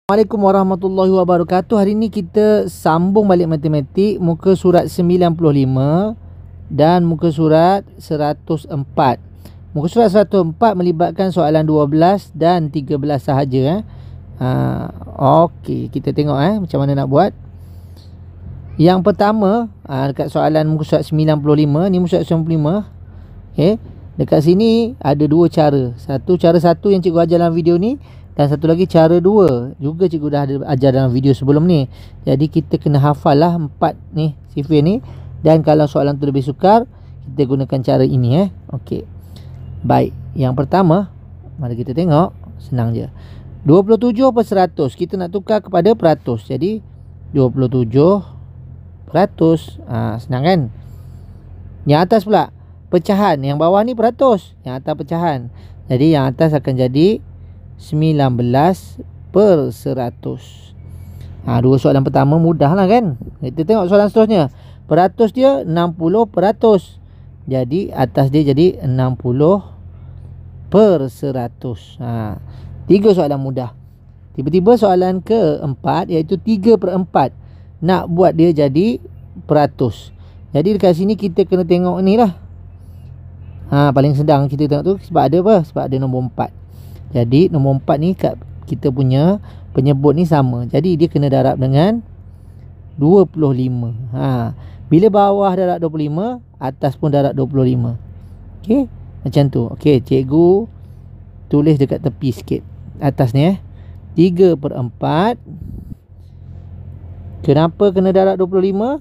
Assalamualaikum warahmatullahi wabarakatuh. Hari ni kita sambung balik matematik muka surat 95 dan muka surat 104. Muka surat 104 melibatkan soalan 12 dan 13 sahaja. Okey, kita tengok macam mana nak buat. Yang pertama, dekat soalan muka surat 95 ni, muka surat 95. Okey, dekat sini ada dua cara. Cara satu yang cikgu ajar dalam video ni, dan satu lagi cara dua juga cikgu dah ada ajar dalam video sebelum ni. Jadi kita kena hafal lah 4 ni sifir ni. Dan kalau soalan tu lebih sukar, kita gunakan cara ini. Okey, baik. Yang pertama, mari kita tengok. Senang je. 27 per 100 kita nak tukar kepada peratus. Jadi 27 peratus. Senang kan? Yang atas pula pecahan. Yang bawah ni peratus, yang atas pecahan. Jadi yang atas akan jadi 19 per 100. Dua soalan pertama mudah lah kan. Kita tengok soalan seterusnya. Peratus dia 60 peratus. Jadi atas dia jadi 60 per 100. Tiga soalan mudah. Tiba-tiba soalan keempat, iaitu 3 per 4. Nak buat dia jadi peratus. Jadi dekat sini kita kena tengok ni lah. Paling sedang kita tengok tu sebab ada apa? Sebab ada nombor 4. Jadi nombor 4 ni kat kita punya penyebut ni sama. Jadi dia kena darab dengan 25. Bila bawah darab 25, atas pun darab 25. Okey, macam tu. Okey, cikgu tulis dekat tepi sikit. Atas ni 3 per 4. Kenapa kena darab 25?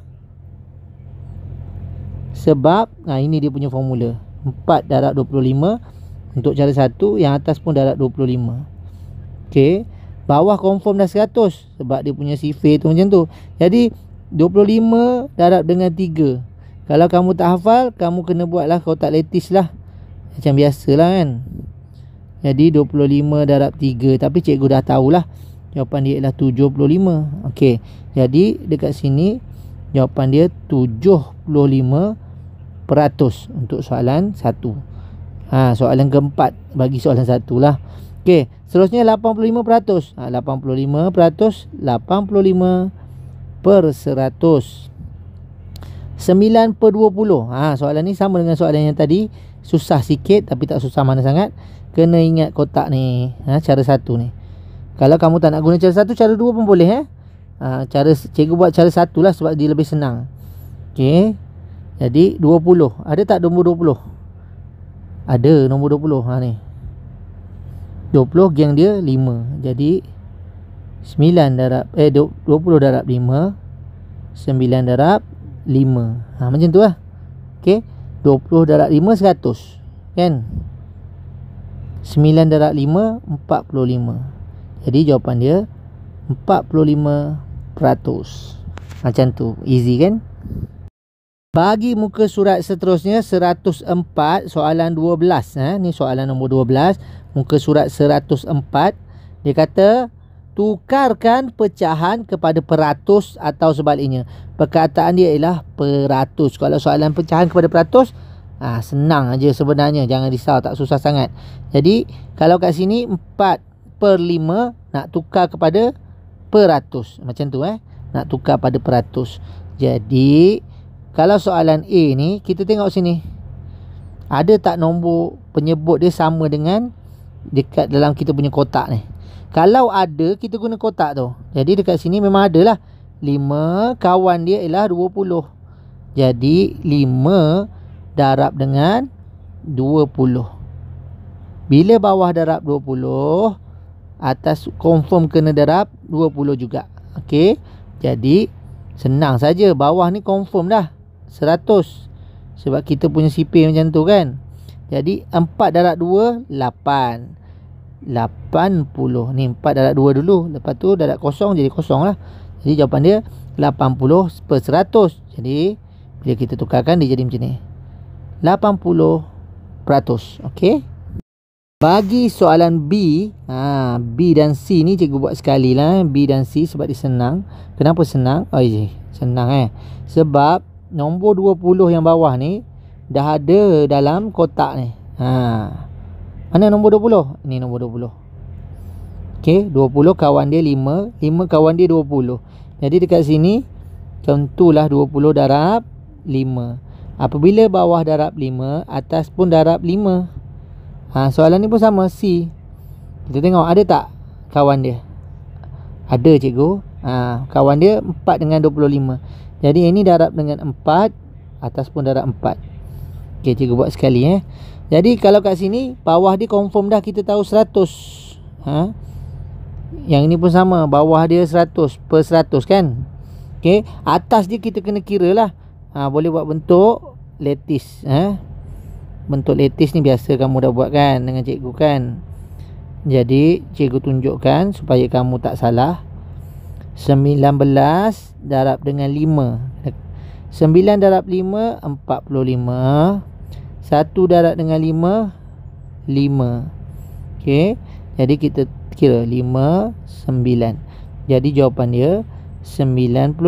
Sebab ini dia punya formula. 4 darab 25 untuk cara satu, yang atas pun darab 25. Okey, bawah confirm dah 100 sebab dia punya sifir tu macam tu. Jadi 25 darab dengan 3. Kalau kamu tak hafal, kamu kena buatlah kotak letis lah, macam biasalah kan. Jadi 25 darab 3. Tapi cikgu dah tahulah jawapan dia ialah 75. Okey, jadi dekat sini jawapan dia 75% untuk soalan 1. Soalan keempat bagi soalan 1 lah. Okey, seterusnya 85%. 85%, 85 per 100. 9 per 20. Soalan ni sama dengan soalan yang tadi. Susah sikit tapi tak susah mana sangat. Kena ingat kotak ni, cara 1 ni. Kalau kamu tak nak guna cara 1, cara 2 pun boleh. Cara cikgu buat cara 1 lah sebab dia lebih senang. Okey, jadi 20. Ada tak nombor 20? Ada nombor 20. Ni 20 geng dia 5. Jadi 9 darab 20 darab 5, 9 darab 5. Macam tu lah. Okey, 20 darab 5 100 kan. 9 darab 5 45. Jadi jawapan dia 45%. Macam tu. Easy kan? Bagi muka surat seterusnya 104 soalan 12. Ni soalan nombor 12, muka surat 104. Dia kata tukarkan pecahan kepada peratus atau sebaliknya. Perkataan dia ialah peratus. Kalau soalan pecahan kepada peratus, senang aja sebenarnya, jangan risau, tak susah sangat. Jadi kalau kat sini 4 per 5 nak tukar kepada peratus. Macam tu nak tukar pada peratus. Jadi kalau soalan A ni, kita tengok sini. Ada tak nombor penyebut dia sama dengan dekat dalam kita punya kotak ni? Kalau ada, kita guna kotak tu. Jadi dekat sini memang ada lah. 5 kawan dia ialah 20. Jadi 5 darab dengan 20. Bila bawah darab 20, atas confirm kena darab 20 juga. Okey, jadi senang saja. Bawah ni confirm dah 100 sebab kita punya sipir macam tu kan. Jadi 4 darab 2 8. 80. Ni 4 darab 2 dulu, lepas tu darab kosong jadi kosong lah. Jadi jawapan dia 80 per 100. Jadi bila kita tukarkan dia jadi macam ni, 80%. Okey, bagi soalan B, B dan C ni cikgu buat sekali lah. B dan C sebab dia senang. Kenapa senang? Senang sebab nombor 20 yang bawah ni dah ada dalam kotak ni. Mana nombor 20? Ni nombor 20. Okey, 20 kawan dia 5, 5 kawan dia 20. Jadi dekat sini contohlah 20 darab 5. Apabila bawah darab 5, atas pun darab 5. Soalan ni pun sama, C. Kita tengok ada tak kawan dia? Ada cikgu. Kawan dia 4 dengan 25. Jadi ini darab dengan 4, atas pun darab 4. Okey, cikgu buat sekali Jadi kalau kat sini bawah dia confirm dah, kita tahu 100. Yang ini pun sama, bawah dia 100 per 100 kan. Okey, atas dia kita kena kira lah. Boleh buat bentuk lattice. Bentuk lattice ni biasa kamu dah buat kan dengan cikgu kan. Jadi cikgu tunjukkan supaya kamu tak salah. 19 darab dengan 5. 9 darab 5 45. 1 darab dengan 5 5. Okey, jadi kita kira 5 9. Jadi jawapan dia 95.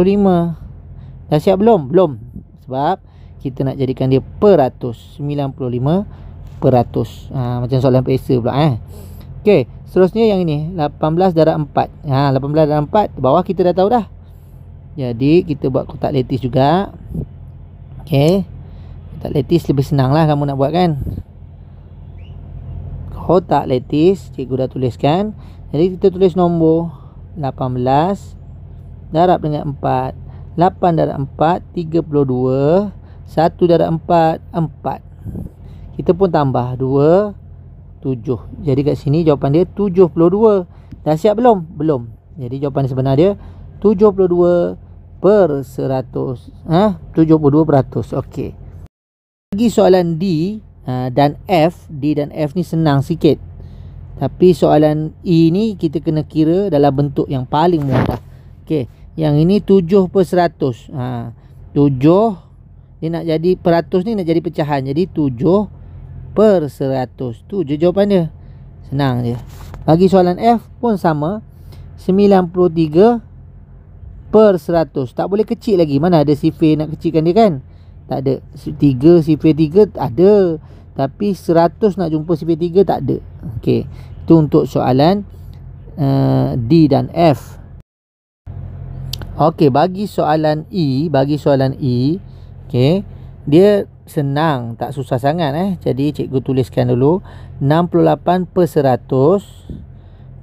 Dah siap belum? Belum. Sebab kita nak jadikan dia per ratus. 95 per ratus. Macam soalan periksa pula Okey, seterusnya yang ini 18 darab 4. 18 darab 4 bawah kita dah tahu dah. Jadi kita buat kotak lattice juga. Okey, kotak lattice lebih senang lah kamu nak buat kan. Kotak lattice cikgu dah tuliskan. Jadi kita tulis nombor 18 darab dengan 4. 8 darab 4 32. 1 darab 4 4. Kita pun tambah 2 7. Jadi kat sini jawapan dia 72. Dah siap belum? Belum. Jadi jawapan sebenar dia 72 per 100. 72%. Okey. Lagi soalan D dan F. D dan F ni senang sikit. Tapi soalan E ni kita kena kira dalam bentuk yang paling mudah. Okey, yang ini 7 per 100. 7 dia nak jadi peratus ni nak jadi pecahan. Jadi 7 per 100. Tu je jawapan dia. Senang je. Bagi soalan F pun sama. 93 per 100. Tak boleh kecil lagi. Mana ada sifir nak kecilkan dia kan? Tak ada. Sifir 3 ada. Tapi 100 nak jumpa sifir 3 tak ada. Okey. Itu untuk soalan D dan F. Okey, bagi soalan E. Okey, dia senang, tak susah sangat Jadi cikgu tuliskan dulu 68 per 100.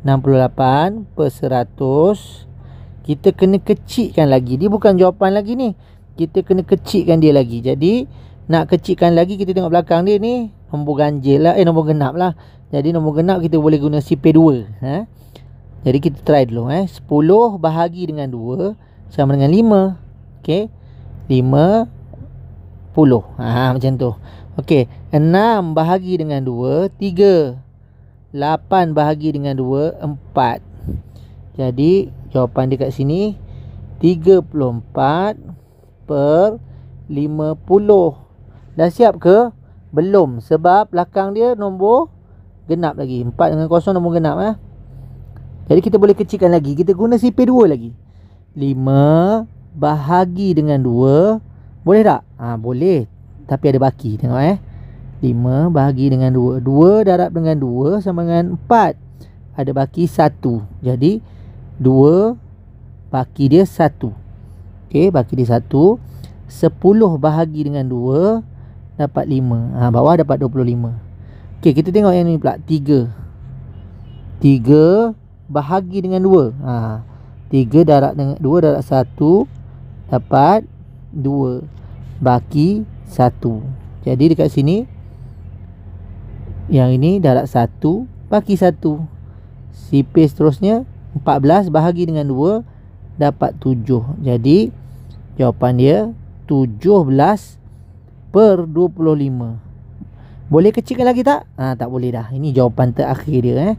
68 per 100. Kita kena kecilkan lagi. Dia bukan jawapan lagi ni. Kita kena kecilkan dia lagi. Jadi nak kecilkan lagi, kita tengok belakang dia ni nombor ganjil lah, nombor genap lah. Jadi nombor genap kita boleh guna sifir 2. Jadi kita try dulu 10 bahagi dengan 2 sama dengan 5. Okey, 50. Macam tu. Okey, 6 bahagi dengan 2 3. 8 bahagi dengan 2 4. Jadi jawapan dia kat sini 34 per 50. Dah siap ke? Belum, sebab belakang dia nombor genap lagi. 4 dengan 0 nombor genap Jadi kita boleh kecilkan lagi. Kita guna sifir 2 lagi. 5 bahagi dengan 2. Boleh tak? Boleh. Tapi ada baki. Tengok 5 bahagi dengan 2. 2 darab dengan 2 sama dengan 4. Ada baki 1. Jadi 2 baki dia 1. Okey, baki dia 1. 10 bahagi dengan 2 dapat 5. Bawah dapat 25. Okey, kita tengok yang ni pula. 3 bahagi dengan 2. 3 darab dengan 2 darab 1 dapat 2. Baki 1. Jadi dekat sini yang ini darab 1 baki 1. Sifir seterusnya 14 bahagi dengan 2 dapat 7. Jadi jawapan dia 17 per 25. Boleh kecilkan lagi tak? Tak boleh dah. Ini jawapan terakhir dia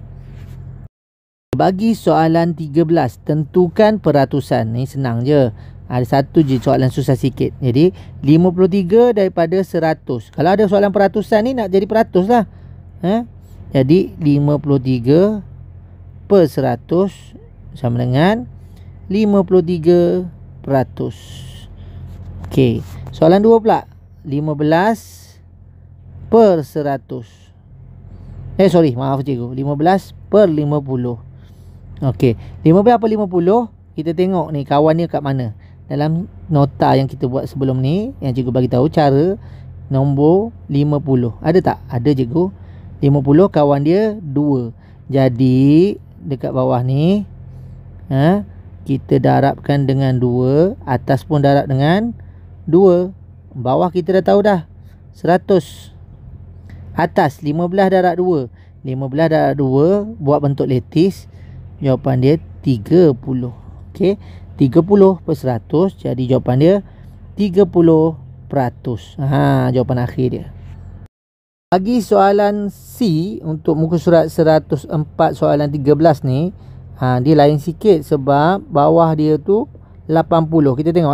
Bagi soalan 13, tentukan peratusan. Ni senang je. Ada satu je soalan susah sikit. Jadi 53 daripada 100. Kalau ada soalan peratusan ni nak jadi peratus lah. Jadi 53 per 100 sama dengan 53%. Okey, soalan 2 pula. 15 per 100. Maaf cikgu. 15 per 50. Okey, 15 apa 50? Kita tengok ni kawan dia kat mana. Dalam nota yang kita buat sebelum ni, yang cikgu bagi tahu cara nombor 50. Ada tak? Ada cikgu. 50 kawan dia 2. Jadi dekat bawah ni kita darabkan dengan 2, atas pun darab dengan 2. Bawah kita dah tahu dah. 100. Atas 15 darab 2. 15 darab 2 buat bentuk letis. Jawapan dia 30. Okey, 30 per 100, jadi jawapan dia 30%. Jawapan akhir dia. Bagi soalan C untuk muka surat 104 soalan 13 ni, dia lain sikit sebab bawah dia tu 80. Kita tengok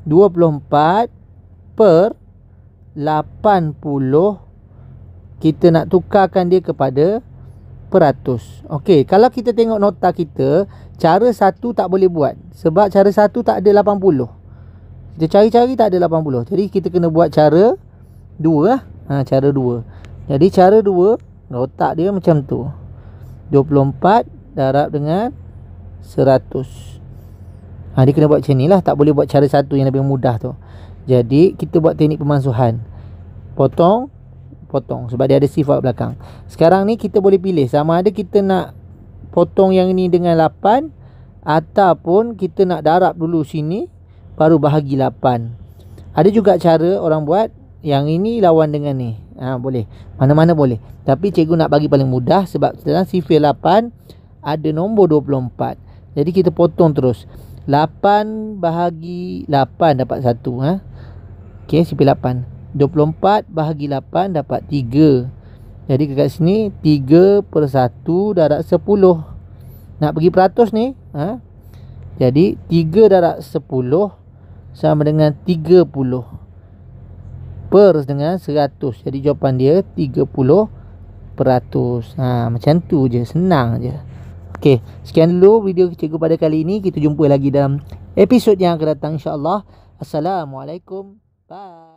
24 per 80, kita nak tukarkan dia kepada peratus. Okey, kalau kita tengok nota kita, cara 1 tak boleh buat sebab cara 1 tak ada 80. Kita cari-cari tak ada 80. Jadi kita kena buat cara 2 cara 2. Jadi cara 2, letak dia macam tu. 24 darab dengan 100. Dia kena buat macam ni lah, tak boleh buat cara 1 yang lebih mudah tu. Jadi kita buat teknik pemansuhan. Potong sebab dia ada sifat belakang. Sekarang ni kita boleh pilih sama ada kita nak potong yang ni dengan 8 ataupun kita nak darab dulu sini baru bahagi 8. Ada juga cara orang buat yang ini lawan dengan ni. Boleh. Mana-mana boleh. Tapi cikgu nak bagi paling mudah sebab dalam sifir 8 ada nombor 24. Jadi kita potong terus. 8 bahagi 8 dapat 1. Okey, sifir 8. 24 bahagi 8 dapat 3. Jadi kat sini 3 per 1 darab 10. Nak pergi peratus ni, jadi 3 darab 10 sama dengan 30 per dengan 100. Jadi jawapan dia 30%. Macam tu je, senang je. Okey, sekian dulu video cikgu pada kali ini. Kita jumpa lagi dalam episod yang akan datang, insya-Allah. Assalamualaikum. Bye.